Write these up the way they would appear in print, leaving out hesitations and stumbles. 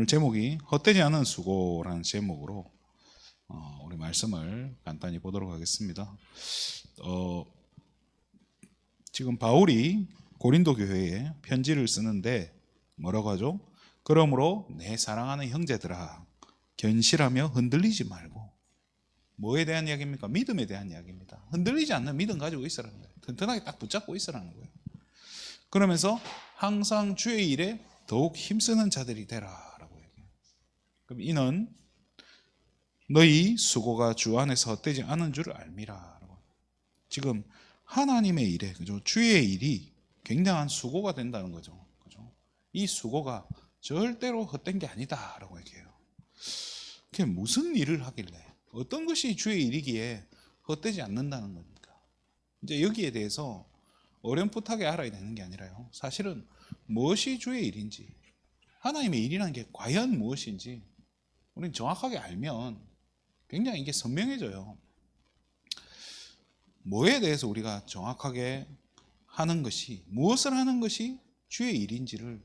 오늘 제목이 헛되지 않은 수고라는 제목으로 우리 말씀을 간단히 보도록 하겠습니다. 지금 바울이 고린도 교회에 편지를 쓰는데 뭐라고 하죠? 그러므로 내 사랑하는 형제들아 견실하며 흔들리지 말고. 뭐에 대한 이야기입니까? 믿음에 대한 이야기입니다. 흔들리지 않는 믿음 가지고 있으라는 거예요. 튼튼하게 딱 붙잡고 있으라는 거예요. 그러면서 항상 주의 일에 더욱 힘쓰는 자들이 되라라고 얘기해요. 그럼 이는 너희 수고가 주 안에서 헛되지 않은 줄 알미라. 지금 하나님의 일에, 그죠? 주의 일이 굉장한 수고가 된다는 거죠. 그죠? 이 수고가 절대로 헛된 게 아니다라고 얘기해요. 그게 무슨 일을 하길래, 어떤 것이 주의 일이기에 헛되지 않는다는 겁니까? 이제 여기에 대해서 어렴풋하게 알아야 되는 게 아니라요. 사실은 무엇이 주의 일인지, 하나님의 일이라는 게 과연 무엇인지 우리는 정확하게 알면 굉장히 이게 선명해져요. 뭐에 대해서 우리가 정확하게 하는 것이, 무엇을 하는 것이 주의 일인지를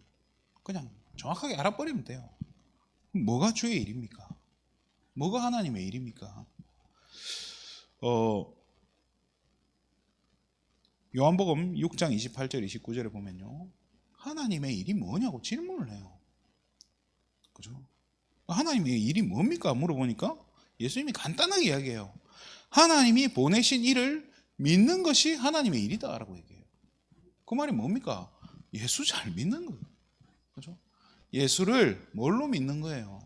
그냥 정확하게 알아버리면 돼요. 뭐가 주의 일입니까? 뭐가 하나님의 일입니까? 요한복음 6장 28절 29절에 보면요, 하나님의 일이 뭐냐고 질문을 해요. 그죠? 하나님의 일이 뭡니까? 물어보니까 예수님이 간단하게 이야기해요. 하나님이 보내신 일을 믿는 것이 하나님의 일이다라고 얘기해요. 그 말이 뭡니까? 예수 잘 믿는 거예요. 그죠? 예수를 뭘로 믿는 거예요?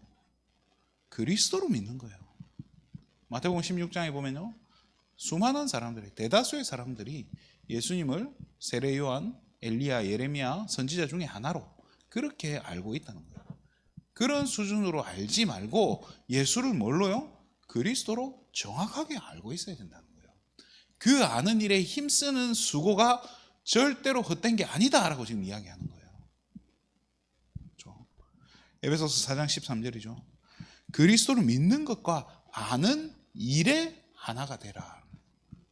그리스도로 믿는 거예요. 마태복음 16장에 보면요, 수많은 사람들이, 대다수의 사람들이 예수님을 세례 요한, 엘리야, 예레미야 선지자 중에 하나로 그렇게 알고 있다는 거예요. 그런 수준으로 알지 말고 예수를 뭘로요? 그리스도로 정확하게 알고 있어야 된다는 거예요. 그 아는 일에 힘쓰는 수고가 절대로 헛된 게 아니다라고 지금 이야기하는 거예요. 그렇죠? 에베소서 4장 13절이죠. 그리스도를 믿는 것과 아는 일에 하나가 되라.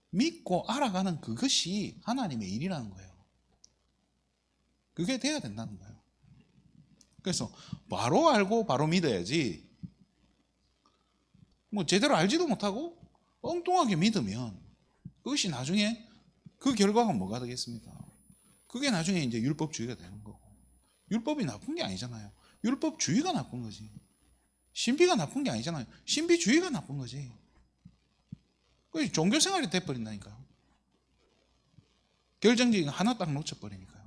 믿고 알아가는 그것이 하나님의 일이라는 거예요. 그게 돼야 된다는 거예요. 그래서 바로 알고 바로 믿어야지, 뭐 제대로 알지도 못하고 엉뚱하게 믿으면 그것이 나중에 그 결과가 뭐가 되겠습니까? 그게 나중에 이제 율법주의가 되는 거고. 율법이 나쁜 게 아니잖아요. 율법주의가 나쁜 거지. 신비가 나쁜 게 아니잖아요. 신비주의가 나쁜 거지. 그게 종교생활이 돼버린다니까요. 결정적인 거 하나 딱 놓쳐버리니까요.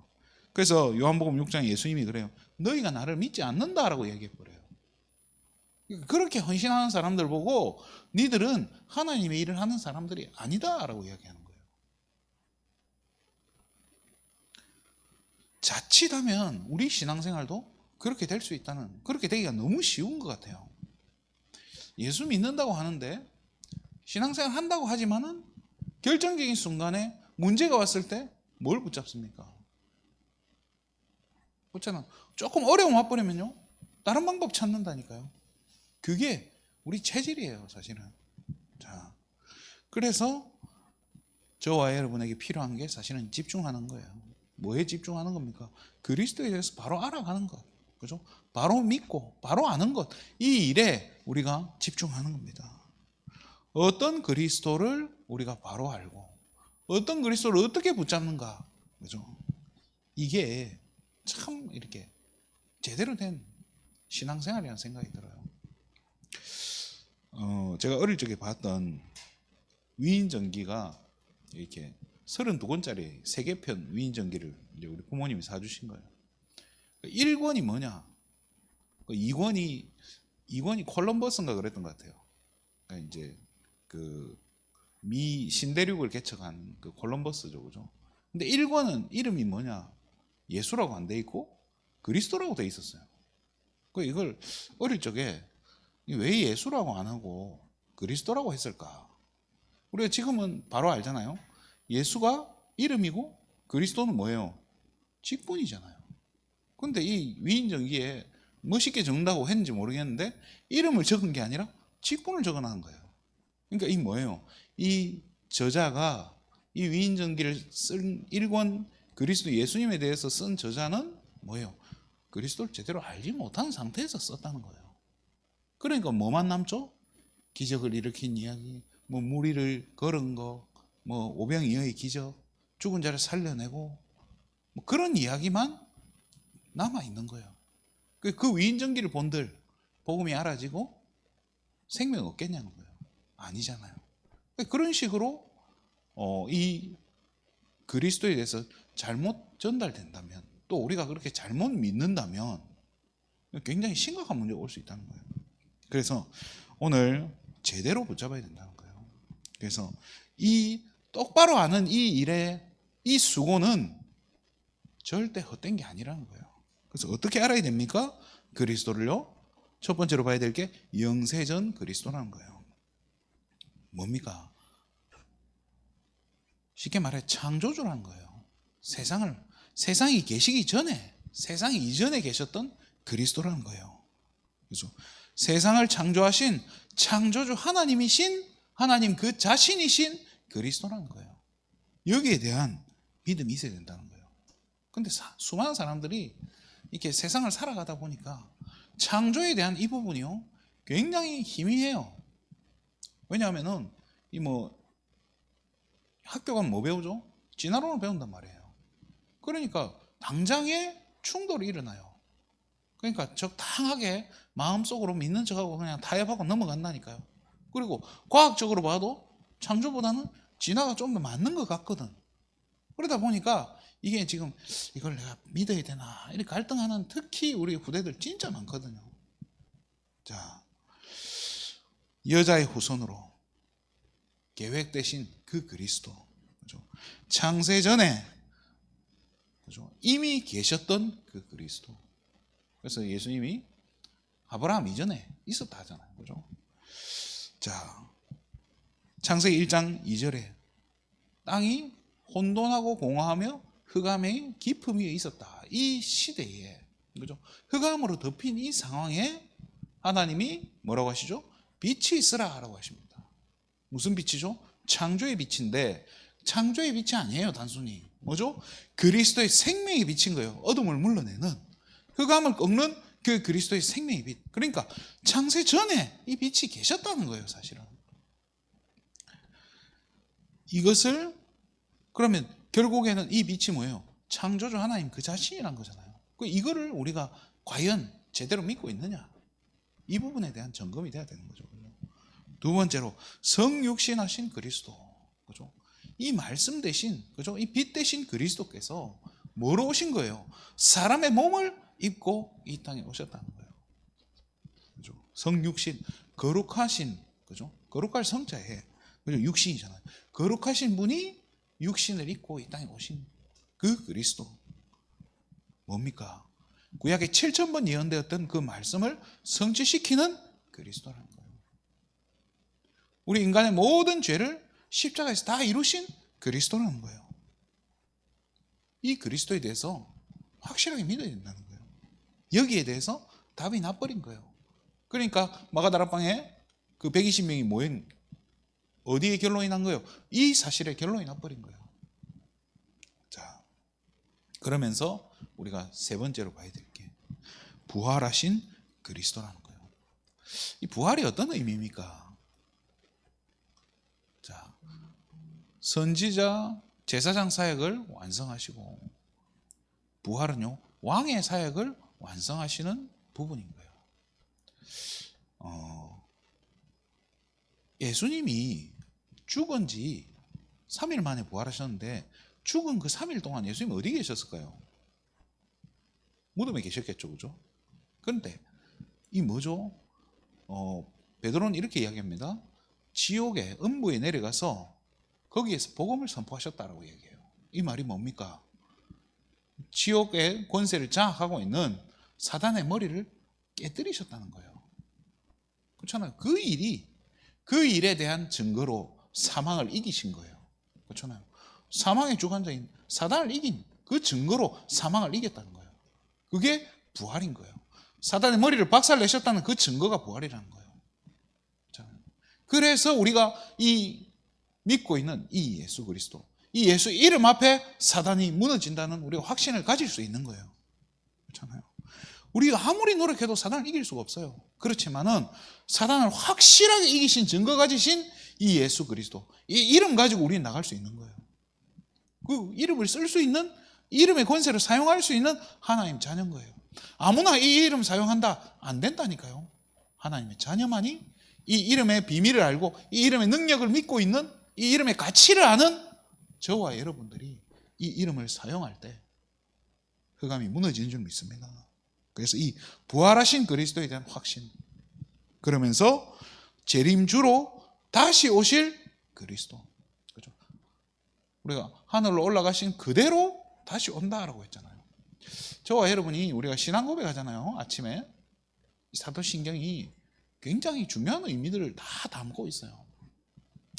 그래서 요한복음 6장에 예수님이 그래요. 너희가 나를 믿지 않는다라고 얘기해버려요. 그렇게 헌신하는 사람들 보고 니들은 하나님의 일을 하는 사람들이 아니다라고 이야기하는 거예요. 자칫하면 우리 신앙생활도 그렇게 될 수 있다는, 그렇게 되기가 너무 쉬운 것 같아요. 예수 믿는다고 하는데, 신앙생활 한다고 하지만은 결정적인 순간에 문제가 왔을 때 뭘 붙잡습니까? 그렇잖아. 조금 어려움 와버리면요, 다른 방법 찾는다니까요. 그게 우리 체질이에요, 사실은. 자, 그래서 저와 여러분에게 필요한 게 사실은 집중하는 거예요. 뭐에 집중하는 겁니까? 그리스도에 대해서 바로 알아가는 것. 그죠? 바로 믿고 바로 아는 것. 이 일에 우리가 집중하는 겁니다. 어떤 그리스도를 우리가 바로 알고 어떤 그리스도를 어떻게 붙잡는가. 그죠? 이게 참 이렇게 제대로 된 신앙생활이라는 생각이 들어요. 제가 어릴 적에 봤던 위인전기가 이렇게 32권짜리 세계편 위인전기를 이제 우리 부모님이 사주신 거예요. 1권이 뭐냐? 2권이 콜럼버스인가 그랬던 것 같아요. 그러니까 이제 그 미 신대륙을 개척한 그 콜럼버스죠, 그죠? 근데 1권은 이름이 뭐냐? 예수라고 안 돼 있고 그리스도라고 돼 있었어요. 그 이걸 어릴 적에 왜 예수라고 안 하고 그리스도라고 했을까? 우리가 지금은 바로 알잖아요. 예수가 이름이고 그리스도는 뭐예요? 직분이잖아요. 근데 이 위인전기에 멋있게 적는다고 했는지 모르겠는데 이름을 적은 게 아니라 직분을 적어놓은 거예요. 그러니까 이 뭐예요? 이 저자가 이 위인전기를 쓴 1권 그리스도 예수님에 대해서 쓴 저자는 뭐예요? 그리스도를 제대로 알지 못하는 상태에서 썼다는 거예요. 그러니까 뭐만 남죠? 기적을 일으킨 이야기, 뭐 무리를 걸은 거, 뭐 오병이어의 기적, 죽은 자를 살려내고 뭐 그런 이야기만 남아 있는 거예요. 그 위인전기를 본들 복음이 알아지고 생명 없겠냐는 거예요. 아니잖아요. 그런 식으로 이 그리스도에 대해서 잘못 전달된다면, 또 우리가 그렇게 잘못 믿는다면 굉장히 심각한 문제가 올 수 있다는 거예요. 그래서 오늘 제대로 붙잡아야 된다는 거예요. 그래서 이 똑바로 아는 이 일의 이 수고는 절대 헛된 게 아니라는 거예요. 그래서 어떻게 알아야 됩니까? 그리스도를요, 첫 번째로 봐야 될 게 영세전 그리스도라는 거예요. 뭡니까? 쉽게 말해 창조주라는 거예요. 세상이 계시기 전에, 세상이 이전에 계셨던 그리스도라는 거예요. 그래서 세상을 창조하신 창조주 하나님이신, 하나님 그 자신이신 그리스도라는 거예요. 여기에 대한 믿음이 있어야 된다는 거예요. 근데 수많은 사람들이 이렇게 세상을 살아가다 보니까 창조에 대한 이 부분이요, 굉장히 희미해요. 왜냐하면은 학교 가면 뭐 배우죠? 진화론을 배운단 말이에요. 그러니까 당장에 충돌이 일어나요. 그러니까 적당하게 마음속으로 믿는 척하고 그냥 타협하고 넘어간다니까요. 그리고 과학적으로 봐도 창조보다는 진화가 좀 더 맞는 것 같거든. 그러다 보니까 이게 지금 이걸 내가 믿어야 되나 이렇게 갈등하는, 특히 우리 후대들 진짜 많거든요. 자, 여자의 후손으로 계획되신 그 그리스도, 그죠? 창세 전에, 그죠? 이미 계셨던 그 그리스도. 그래서 예수님이 아브라함 이전에 있었다 하잖아요. 그죠? 자, 창세기 1장 2절에 땅이 혼돈하고 공허하며 흑암의 깊음 위에 있었다. 이 시대에, 그죠? 흑암으로 덮인 이 상황에 하나님이 뭐라고 하시죠? 빛이 있으라 라고 하십니다. 무슨 빛이죠? 창조의 빛인데, 창조의 빛이 아니에요. 단순히 뭐죠? 그리스도의 생명의 빛인 거예요. 어둠을 물러내는, 흑암을 꺾는 그 그리스도의 생명의 빛. 그러니까 창세 전에 이 빛이 계셨다는 거예요. 사실은 이것을, 그러면 결국에는 이 빛이 뭐예요? 창조주 하나님 그 자신이란 거잖아요. 이거를 우리가 과연 제대로 믿고 있느냐, 이 부분에 대한 점검이 돼야 되는 거죠. 두 번째로 성육신하신 그리스도, 그죠? 이 말씀 대신, 그죠? 이 빛 대신 그리스도께서 뭐로 오신 거예요? 사람의 몸을 입고 이 땅에 오셨다는 거예요. 그죠? 성육신, 거룩하신, 그죠? 거룩할 성자에, 그죠? 육신이잖아요. 거룩하신 분이 육신을 입고 이 땅에 오신 그 그리스도. 뭡니까? 구약에 7,000번 예언되었던 그 말씀을 성취시키는 그리스도라는 거예요. 우리 인간의 모든 죄를 십자가에서 다 이루신 그리스도라는 거예요. 이 그리스도에 대해서 확실하게 믿어야 된다는 거예요. 여기에 대해서 답이 나버린 거예요. 그러니까 마가다락방에 그 120명이 모인, 어디에 결론이 난 거예요? 이 사실에 결론이 나버린 거예요. 자, 그러면서 우리가 세 번째로 봐야 될 게 부활하신 그리스도라는 거예요. 이 부활이 어떤 의미입니까? 자, 선지자, 제사장 사역을 완성하시고, 부활은요, 왕의 사역을 완성하시는 부분인 거예요. 예수님이 죽은 지 3일 만에 부활하셨는데, 죽은 그 3일 동안 예수님 어디 계셨을까요? 무덤에 계셨겠죠, 그죠? 그런데 이 뭐죠? 베드로는 이렇게 이야기합니다. 지옥의 음부에 내려가서 거기에서 복음을 선포하셨다라고 얘기해요. 이 말이 뭡니까? 지옥의 권세를 장악하고 있는 사단의 머리를 깨뜨리셨다는 거예요. 그렇잖아요. 그 일에 대한 증거로 사망을 이기신 거예요. 그렇잖아요. 사망의 주관자인 사단을 이긴 그 증거로 사망을 이겼다는 거예요. 그게 부활인 거예요. 사단의 머리를 박살내셨다는 그 증거가 부활이라는 거예요. 그래서 우리가 이 믿고 있는 이 예수 그리스도, 이 예수 이름 앞에 사단이 무너진다는 우리가 확신을 가질 수 있는 거예요. 그렇잖아요. 우리가 아무리 노력해도 사단을 이길 수가 없어요. 그렇지만은 사단을 확실하게 이기신 증거 가지신 이 예수 그리스도, 이 이름 가지고 우리는 나갈 수 있는 거예요. 그 이름을 쓸 수 있는, 이름의 권세를 사용할 수 있는 하나님 자녀인 거예요. 아무나 이 이름 사용한다, 안 된다니까요. 하나님의 자녀만이 이 이름의 비밀을 알고 이 이름의 능력을 믿고 있는, 이 이름의 가치를 아는 저와 여러분들이 이 이름을 사용할 때 흑암이 무너지는 줄 믿습니다. 그래서 이 부활하신 그리스도에 대한 확신, 그러면서 재림주로 다시 오실 그리스도, 그죠? 우리가 하늘로 올라가신 그대로 다시 온다라고 했잖아요. 저와 여러분이 우리가 신앙 고백하잖아요. 아침에 사도신경이 굉장히 중요한 의미들을 다 담고 있어요.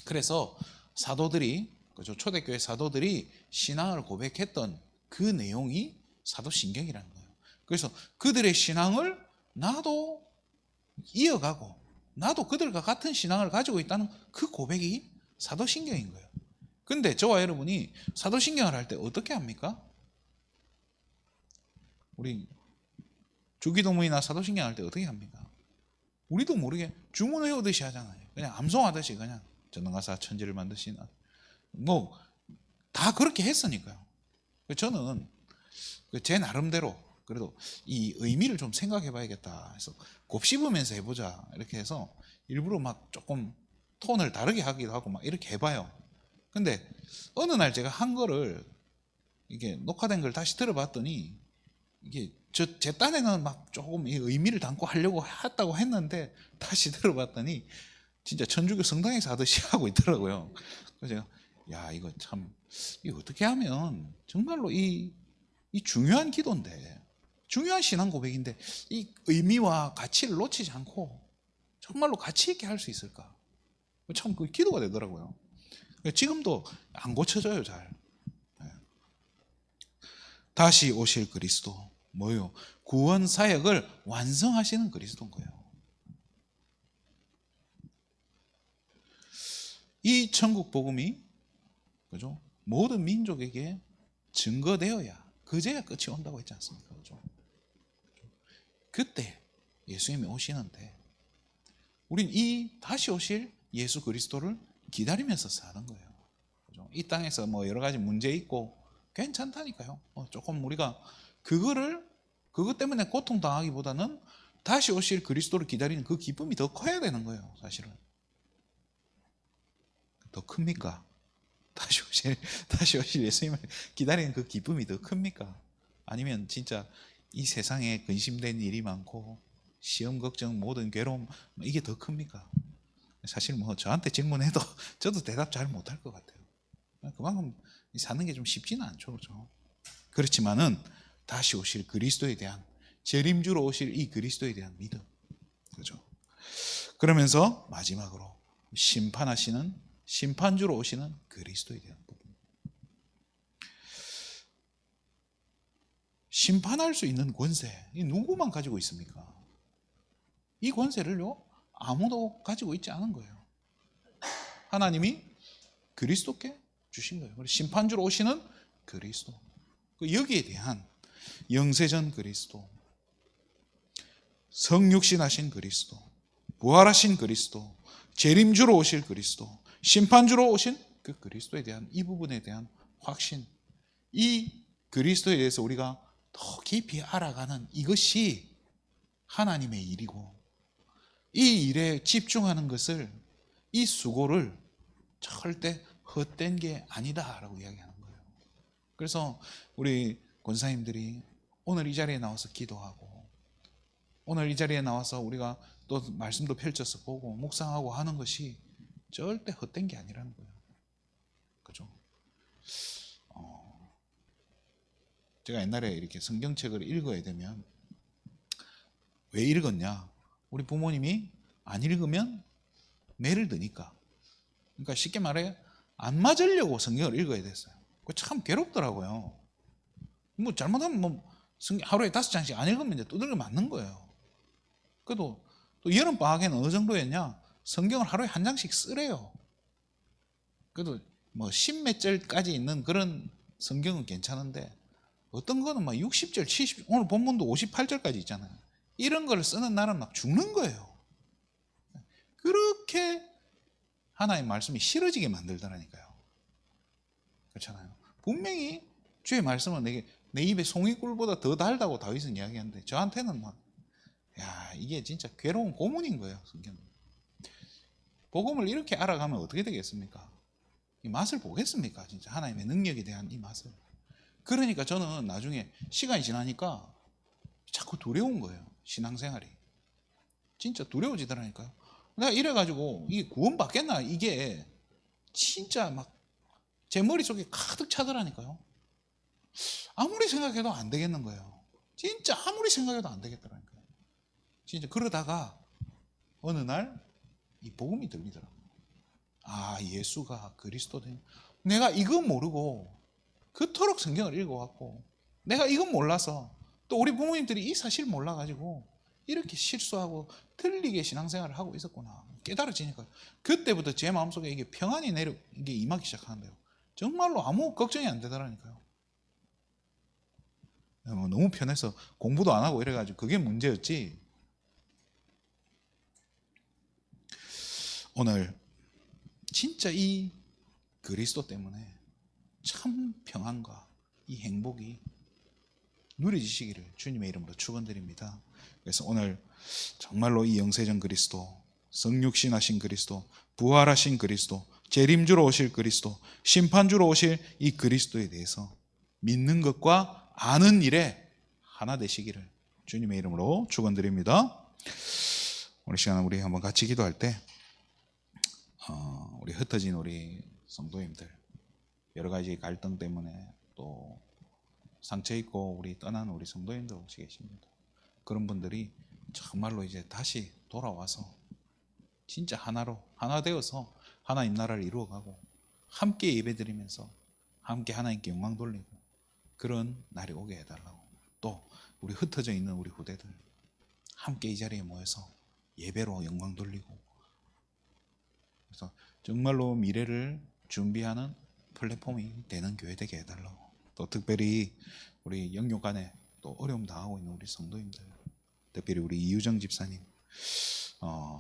그래서 사도들이, 그죠? 초대교회 사도들이 신앙을 고백했던 그 내용이 사도신경이라는 거예요. 그래서 그들의 신앙을 나도 이어가고 나도 그들과 같은 신앙을 가지고 있다는 그 고백이 사도신경인 거예요. 근데 저와 여러분이 사도신경을 할 때 어떻게 합니까? 우리 주기도문이나 사도신경 할 때 어떻게 합니까? 우리도 모르게 주문해오듯이 하잖아요. 그냥 암송하듯이, 그냥 전능하사 천지를 만드신, 뭐 다 그렇게 했으니까요. 저는 제 나름대로 그래도 이 의미를 좀 생각해 봐야겠다 해서 곱씹으면서 해보자 이렇게 해서 일부러 막 조금 톤을 다르게 하기도 하고 막 이렇게 해봐요. 근데 어느 날 제가 한 거를, 이게 녹화된 걸 다시 들어봤더니 이게 제 딴에는 막 조금 이 의미를 담고 하려고 했다고 했는데 다시 들어봤더니 진짜 천주교 성당에서 하듯이 하고 있더라고요. 그래서 제가 야, 이거 참, 이거 어떻게 하면 정말로 이 중요한 기도인데, 중요한 신앙 고백인데 이 의미와 가치를 놓치지 않고 정말로 가치 있게 할 수 있을까? 참 그 기도가 되더라고요. 지금도 안 고쳐져요, 잘. 다시 오실 그리스도, 뭐요? 구원 사역을 완성하시는 그리스도인 거예요. 이 천국 복음이, 그죠? 모든 민족에게 증거되어야 그제야 끝이 온다고 했지 않습니까? 그죠? 그때 예수님이 오시는데 우린 이 다시 오실 예수 그리스도를 기다리면서 사는 거예요. 그죠? 이 땅에서 뭐 여러 가지 문제 있고 괜찮다니까요. 조금 우리가 그것 때문에 고통당하기보다는 다시 오실 그리스도를 기다리는 그 기쁨이 더 커야 되는 거예요, 사실은. 더 큽니까? 다시 오실 예수님을 기다리는 그 기쁨이 더 큽니까? 아니면 진짜 이 세상에 근심된 일이 많고 시험 걱정 모든 괴로움, 이게 더 큽니까? 사실 뭐 저한테 질문해도 저도 대답 잘 못할 것 같아요. 그만큼 사는 게 좀 쉽지는 않죠, 그렇죠? 그렇지만은 다시 오실 그리스도에 대한, 재림주로 오실 이 그리스도에 대한 믿음, 그렇죠? 그러면서 마지막으로 심판주로 오시는 그리스도에 대한 부분. 심판할 수 있는 권세, 이 누구만 가지고 있습니까? 이 권세를요, 아무도 가지고 있지 않은 거예요. 하나님이 그리스도께 주신 거예요. 심판주로 오시는 그리스도, 여기에 대한 영세전 그리스도, 성육신하신 그리스도, 부활하신 그리스도, 재림주로 오실 그리스도, 심판주로 오신 그 그리스도에 대한 이 부분에 대한 확신, 이 그리스도에 대해서 우리가 더 깊이 알아가는 이것이 하나님의 일이고, 이 일에 집중하는 것을, 이 수고를 절대 헛된 게 아니다라고 이야기하는 거예요. 그래서 우리 권사님들이 오늘 이 자리에 나와서 기도하고, 오늘 이 자리에 나와서 우리가 또 말씀도 펼쳐서 보고 묵상하고 하는 것이 절대 헛된 게 아니라는 거예요. 그죠? 제가 옛날에 이렇게 성경책을 읽어야 되면 왜 읽었냐? 우리 부모님이 안 읽으면 매를 드니까. 그러니까 쉽게 말해 안 맞으려고 성경을 읽어야 됐어요. 그거 참 괴롭더라고요. 뭐 잘못하면 뭐 하루에 5장씩 안 읽으면 이제 두들겨 맞는 거예요. 그래도 또 여름 방학에는 어느 정도였냐? 성경을 하루에 1장씩 쓰래요. 그래도 뭐 10몇 절까지 있는 그런 성경은 괜찮은데 어떤 거는 막 60절, 70, 오늘 본문도 58절까지 있잖아요. 이런 걸 쓰는 나라는 막 죽는 거예요. 그렇게 하나님 말씀이 싫어지게 만들더라니까요. 그렇잖아요. 분명히 주의 말씀은 내 입에 송이꿀보다 더 달다고 다윗은 이야기하는데 저한테는 막 이게 진짜 괴로운 고문인 거예요. 성경은. 복음을 이렇게 알아가면 어떻게 되겠습니까? 이 맛을 보겠습니까? 진짜 하나님의 능력에 대한 이 맛을. 그러니까 저는 나중에 시간이 지나니까 자꾸 두려운 거예요. 신앙생활이. 진짜 두려워지더라니까요. 내가 이래가지고 이게 구원 받겠나 이게 진짜 막 제 머릿속에 가득 차더라니까요. 아무리 생각해도 안 되겠는 거예요. 진짜 아무리 생각해도 안 되겠더라니까요. 진짜 그러다가 어느 날 이 복음이 들리더라고요. 아, 예수가 그리스도다. 내가 이건 모르고 그토록 성경을 읽어왔고 내가 이건 몰라서 또 우리 부모님들이 이 사실을 몰라가지고 이렇게 실수하고 틀리게 신앙생활을 하고 있었구나 깨달아지니까 그때부터 제 마음속에 이게 평안이 이게 임하기 시작하는데요. 정말로 아무 걱정이 안 되더라니까요. 너무 편해서 공부도 안 하고 이래가지고 그게 문제였지. 오늘 진짜 이 그리스도 때문에 참 평안과 이 행복이 누려지시기를 주님의 이름으로 축원드립니다. 그래서 오늘 정말로 이 영세전 그리스도, 성육신하신 그리스도, 부활하신 그리스도, 재림주로 오실 그리스도, 심판주로 오실 이 그리스도에 대해서 믿는 것과 아는 일에 하나 되시기를 주님의 이름으로 축원드립니다. 오늘 시간 우리 한번 같이 기도할 때 우리 흩어진 우리 성도님들 여러 가지 갈등 때문에 또 상처 있고 우리 떠난 우리 성도님들 혹시 계십니다. 그런 분들이 정말로 이제 다시 돌아와서 진짜 하나로 하나 되어서 하나님 나라를 이루어가고 함께 예배드리면서 함께 하나님께 영광 돌리고 그런 날이 오게 해달라고 또 우리 흩어져 있는 우리 후대들 함께 이 자리에 모여서 예배로 영광 돌리고 그래서 정말로 미래를 준비하는 플랫폼이 되는 교회 되게 해달라고 또 특별히 우리 영육 간에 또 어려움 당하고 있는 우리 성도님들 특별히 우리 이유정 집사님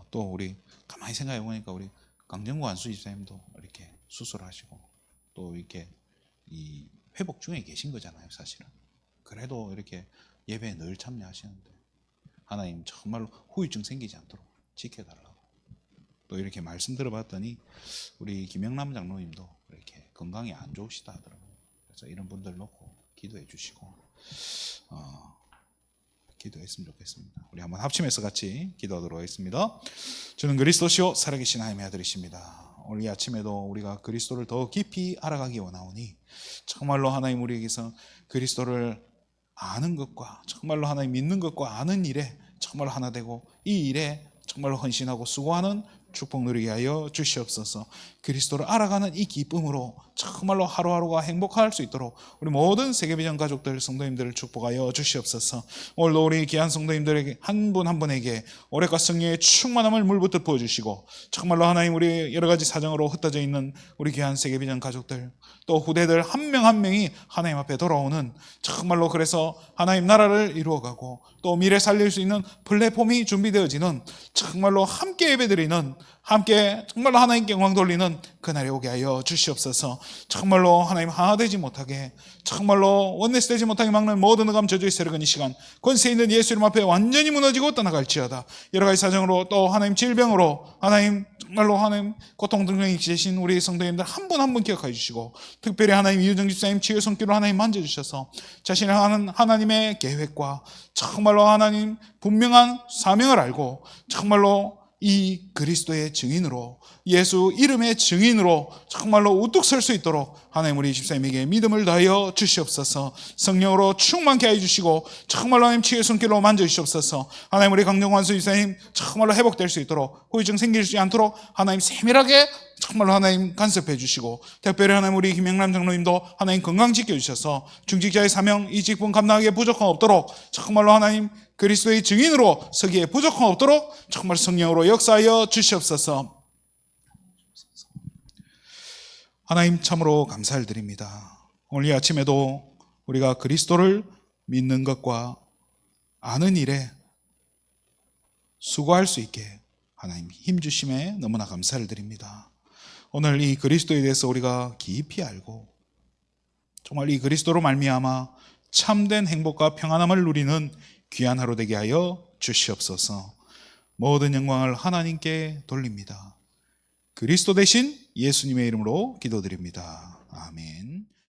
또 우리 가만히 생각해 보니까 우리 강정구 안수 집사님도 이렇게 수술하시고 또 이렇게 이 회복 중에 계신 거잖아요 사실은. 그래도 이렇게 예배에 늘 참여하시는데 하나님 정말로 후유증 생기지 않도록 지켜달라고 또 이렇게 말씀 들어봤더니 우리 김영남 장로님도 이렇게 건강이 안 좋으시다 하더라고요. 그래서 이런 분들 놓고 기도해 주시고 기도했으면 좋겠습니다. 우리 한번 합심해서 같이 기도하도록 하겠습니다. 저는 그리스도시요 살아계신 하나님의 아들이십니다. 오늘 이 아침에도 우리가 그리스도를 더 깊이 알아가기 원하오니 정말로 하나님 우리에게서 그리스도를 아는 것과 정말로 하나님 믿는 것과 아는 일에 정말로 하나 되고 이 일에 정말로 헌신하고 수고하는 축복 누리게 하여 주시옵소서. 그리스도를 알아가는 이 기쁨으로 정말로 하루하루가 행복할 수 있도록 우리 모든 세계비전 가족들 성도님들을 축복하여 주시옵소서. 오늘도 우리 귀한 성도님들에게 한 분 한 분에게 오래가 성령의 충만함을 물붓듯 부어주시고 정말로 하나님 우리 여러 가지 사정으로 흩어져 있는 우리 귀한 세계비전 가족들 또 후대들 한 명 한 명이 하나님 앞에 돌아오는 정말로 그래서 하나님 나라를 이루어가고 또 미래 살릴 수 있는 플랫폼이 준비되어지는 정말로 함께 예배드리는 함께 정말로 하나님께 영광 돌리는 그날이 오게 하여 주시옵소서. 정말로 하나님 하나 되지 못하게 정말로 원내스 되지 못하게 막는 모든 흑암 저주의 세력은 이 시간 권세 있는 예수 이름 앞에 완전히 무너지고 떠나갈지어다. 여러 가지 사정으로 또 하나님 질병으로 하나님 정말로 하나님 고통 등등이 계신 우리 성도님들 한 분 한 분 기억해 주시고 특별히 하나님 이유정 집사님 치유 손길로 하나님 만져주셔서 자신의 하나님의 계획과 정말로 하나님 분명한 사명을 알고 정말로 이 그리스도의 증인으로 예수 이름의 증인으로 정말로 우뚝 설 수 있도록 하나님 우리 집사님에게 믿음을 다하여 주시옵소서. 성령으로 충만케 해주시고 정말로 하나님 치유의 손길로 만져주시옵소서. 하나님 우리 강정환수 집사님 정말로 회복될 수 있도록 후유증 생기지 않도록 하나님 세밀하게 정말로 하나님 간섭해 주시고 특별히 하나님 우리 김영남 장로님도 하나님 건강 지켜주셔서 중직자의 사명 이 직분 감당하기에 부족함 없도록 정말로 하나님 그리스도의 증인으로 서기에 부족함 없도록 정말 성령으로 역사하여 주시옵소서. 하나님 참으로 감사를 드립니다. 오늘 이 아침에도 우리가 그리스도를 믿는 것과 아는 일에 수고할 수 있게 하나님 힘 주심에 너무나 감사를 드립니다. 오늘 이 그리스도에 대해서 우리가 깊이 알고 정말 이 그리스도로 말미암아 참된 행복과 평안함을 누리는 귀한 하루 되게 하여 주시옵소서. 모든 영광을 하나님께 돌립니다. 그리스도 대신 예수님의 이름으로 기도드립니다. 아멘.